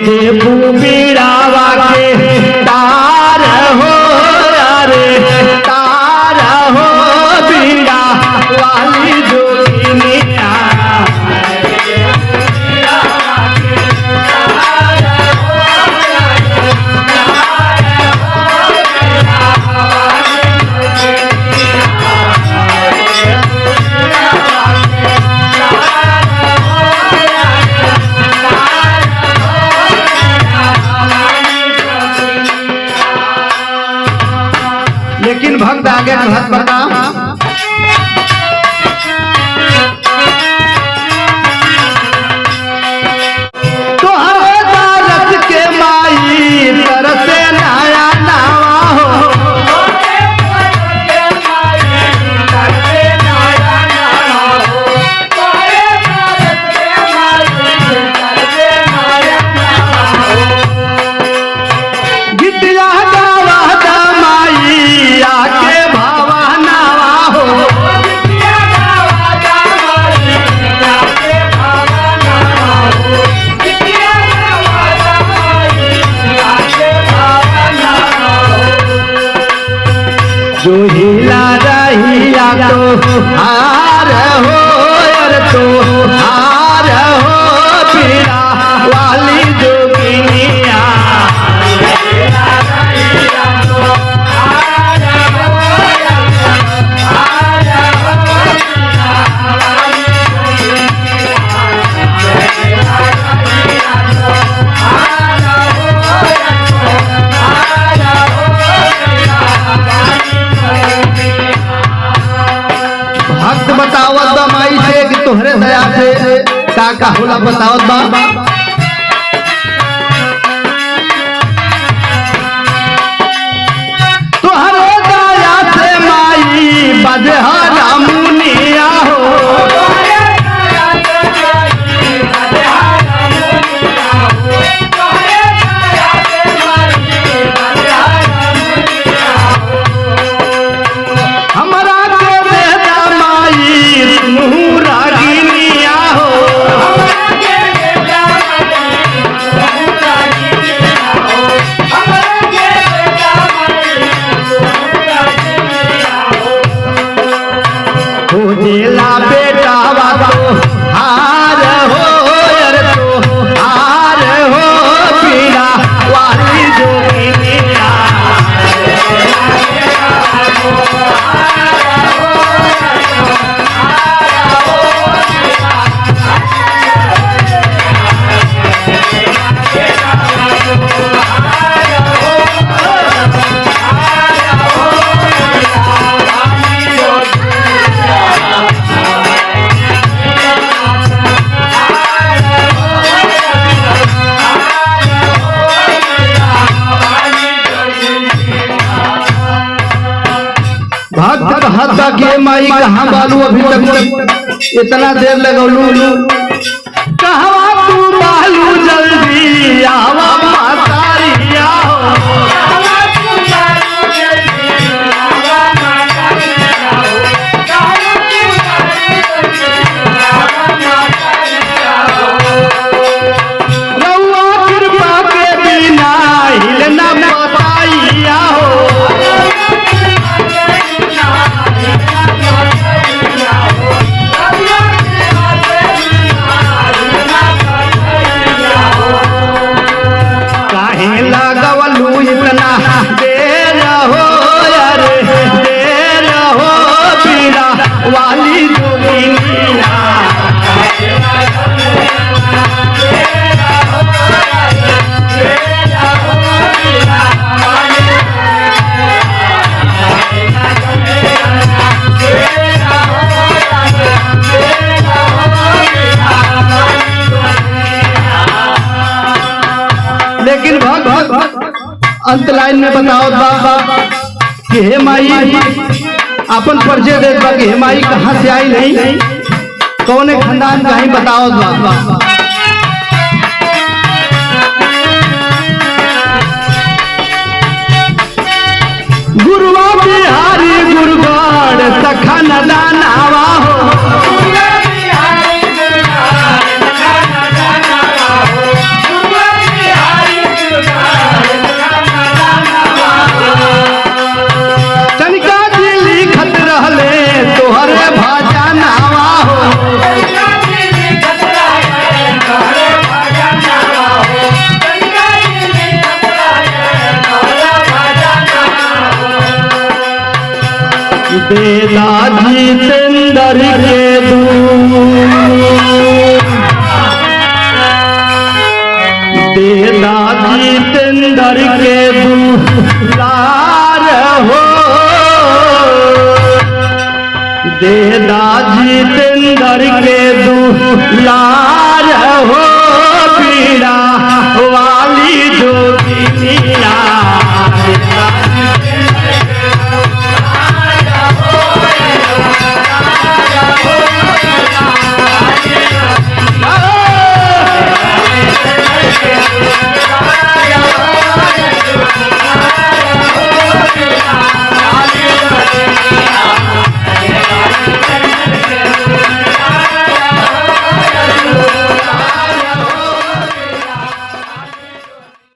देबू बीड़ावा के तार हो रे तार हो बीड़ा वाली जोगिनिया लेकिन भक्त आगे कहत बता तोहरे दारत के माई तरसे नया नावा हो गिटिया गावा दमाई आके भावा नावा हो जो हिला रहिया तो हार हो यार तो हार हो पीड़ा वाली जोगिनिया भक्त बतावत बा माई से कि तोहरे दया से का होला बतावत बा तोहरे दया से माई बजहरा मुनिया हो हमरा के बेटा माई तू रागिनिया हो हो देला बेटा तो हार हो यार तो हार हो पीड़ा वाली जोगिनिया भक्त कहता के माई कहाँ बालू अभी तक इतना देर लगौलू कहवा तू बालू जल्दी आवा मातारिया हो रउआ कृपा के बिना हिलना बताइया हो काहे लगवलू इतना देर हो यार देर हो पीड़ा वाली जोगिनिया लेकिन अंत लाइन में बताओ बाबा कि हे माई अपन परिचय दे बा कि हे माई कहाँ से आई नहीं कौन खानदान का ही बताओ बाबा गुरुआ बिहारी गुरुगढ़ तखन दानावा हो जितेंद्र के दुलार हो देदा जितेंद्र के दुलार